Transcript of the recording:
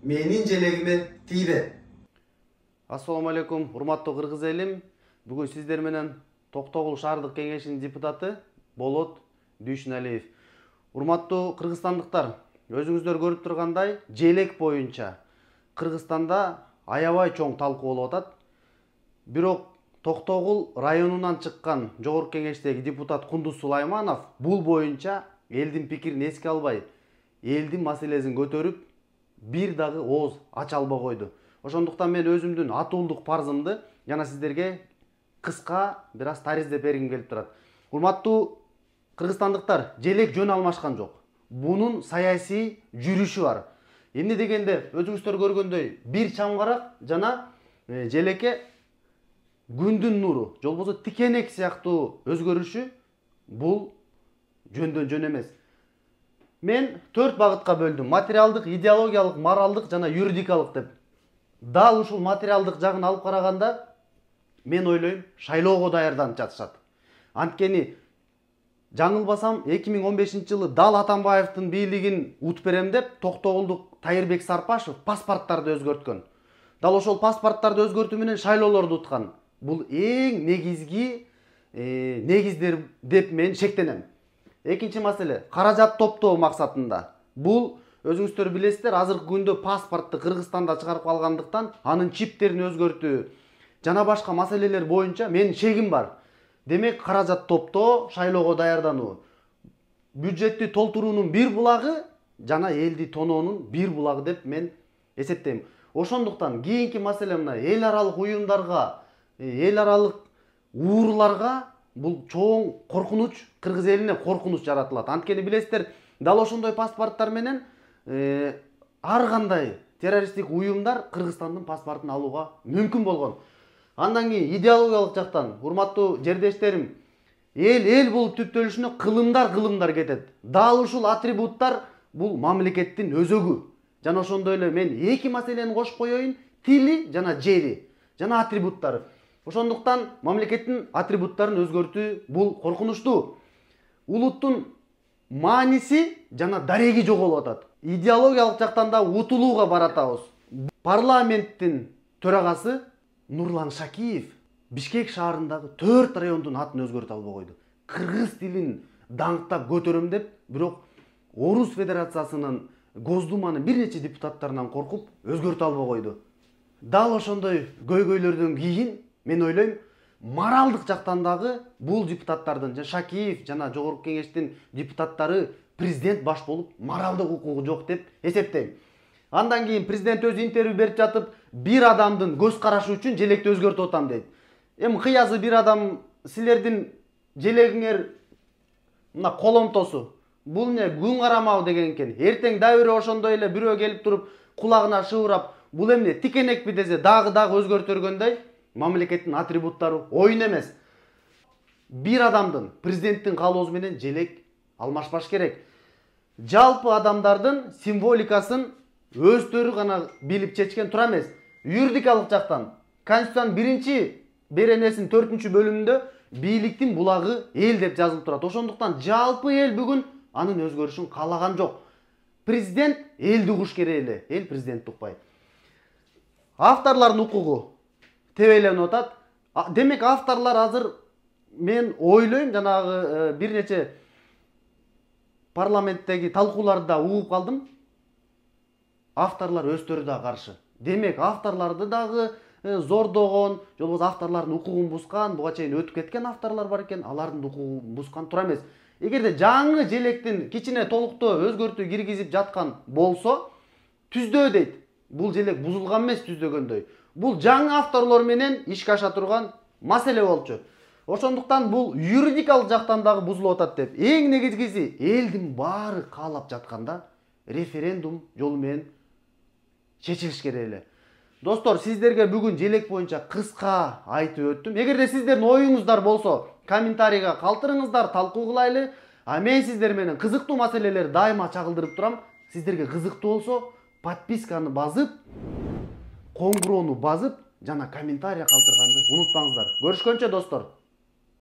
менин желегиме тийбе. Ассаламу алейкум, урматтуу кыргыз элим. Бүгүн сиздер менен Токтогул шаардык кеңешинин депутаты Болот Дүйшүналиев. Урматтуу кыргызстандыктар, өзүңүздөр көрүп тургандай, желек боюнча Кыргызстанда аябай чоң талкуу болуп атат. Бирок Токтогул районунан чыккан жогорку кеңештеги депутат Кундуз Сулайманов бул боюнча элдин пикирин эске албай, элдин маселесин көтөрүп, бир дагы ооз ача албай койду. Ошондуктан мен өзүмдүн атуулдук парзымды жана сиздерге кыска бир аз тариздеп бергим келип турат. Урматтуу кыргызстандыктар, желек жөн алмашкан жок. Бунун саясий жүрүшү бар. Эмне дегенде өзүңүздөр көргөндөй бир чамгарак жана желекке күндүн нуру, же болбосо тикенек сыяктуу өзгөрүшү бул жөндөн жөн эмес. Мен 4 багытка бөлдүм: материалдык, идеологиялык, моралдык жана юридикалык деп. Дал ушул материалдык жагын алып караганда мен ойлойм, шайлоого даярданып жатышат. Анткени жаңылбасам 2015-жылы дал Атамбаевдин бийлигин ут берем деп Токтогулдук Тайырбек Сарпашев паспорттарды өзгөрткөн. Дал ошол паспорттарды өзгөртүү менен шайлоолорду уткан. Бул эң негизги негиздер деп мен шектенем. Экинчи маселе, каражат топтоо максатында. Бул өзүңүздөр билесиздер, азыркы күндө паспортты Кыргызстанда чыгарып алгандыктан анын чиптерин өзгөртүү жана башка маселелер боюнча менин шегим бар. Демек, каражат топтоо, шайлоого даярдануу, бюджетти толтуруунун бир булагы жана элди тоноонун бир булагы деп мен эсептейм. Ошондуктан кийинки маселе мына эл аралык уюмдарга, эл аралык ууруларга бул чоң коркунуч, кыргыз элине коркунуч жаратылат. Анткени билесиздер, дал ошондой паспорттар менен ар кандай террористтик уюмдар Кыргызстандын паспортун алууга мүмкүн болгон. Андан кийин идеологиялык жактан, урматтуу жердештерим, эл болуп түптөлүшүнө кылымдар кетет. Дал ушул атрибуттар бул мамлекеттин өзөгү. Жана ошондой эле мен эки маселени кошуп коеюн: тили жана жери, жана атрибуттары. Ошондуктан мамлекеттин атрибуттарын өзгөртүү бул коркунучтуу. Улуттун мааниси жана дареги жоголуп атат. Идеологиялык жактан да утулууга баратабыз. Парламенттин төрагасы Нурлан Шакиев Бишкек шаарындагы 4 райондун атын өзгөртө албай койду. Кыргыз тилин даңктап көтөрөм деп, бирок Орус Федерациясынын Госдуманын бир нече депутаттарынан коркуп өзгөртө албай койду. Дал ошондой көйгөйлөрдөн кийин мен ойлойм, моралдык жактан дагы бул депутаттардын, жана Шакиев жана жогорку кеңештин депутаттары президент баш болуп моралдык укугу жок деп эсептейм. Андан кийин президент өзү интервью берип жатып, бир адамдын көз карашы үчүн желекти өзгөртүп атам дейт. Эми кыязы бир адам силердин желегиңер мына коломтосу. Бул эмне күн карамабы деген экен. Эртең дабыр ошондой эле бирөө келип туруп кулагына шыбырап, бул эмне тикенекпи десе дагы өзгөртөргөндөй, мамлекеттин атрибуттары оюн эмес. Бир адамдын, президенттин каалоосу менен желек алмашпаш керек. Жалпы адамдардын символикасын өздөрү гана билип чечкен тура эмес. Юридикалык жактан Конституциянын 1-беренесинин 4-бөлүмүндө бийликтин булагы эл деп жазылып турат. Ошондуктан жалпы эл бүгүн анын өзгөрүшүн каалаган жок. Президент элди угуш керек эле, эл президентти укпайт. Авторлордун укугу тебеленип атат. Демек, авторлор азыр мен ойлойм, жанагы бир нече парламенттеги талкууларды угуп калдым. Авторлор өздөрү да каршы. Демек, авторлорду дагы зордогон, же болбосо авторлордун укугун бускан, буга чейин өтүп кеткен авторлор бар экен, алардын укугун бускан тура эмес. Эгерде жаңы желектин кичине толуктоо өзгөртүү киргизип жаткан болсо, түздөө дейт. Бул желек бузулган эмес түздөгөндөй. Бул жаңы авторлор менен ишке аша турган маселе болчу. Ошондуктан бул юридикалык жактан дагы бузулуп атат деп. Эң негизгиси, элдин баары каалап жатканда референдум жолу менен чечилиш керек эле. Достор, сиздерге бүгүн желек боюнча кыска айтып өттүм. Эгерде сиздердин оюңуздар болсо, комментарийга калтырыңыздар, талкуу кылайлы. Мен сиздер менен кызыктуу маселелерди дайыма чагылдырып турам. Сиздерге кызыктуу болсо, подписканы басып, коңгуроону басып, жана комментарий калтырганды унутпаңыздар. Көрүшкөнчө достор.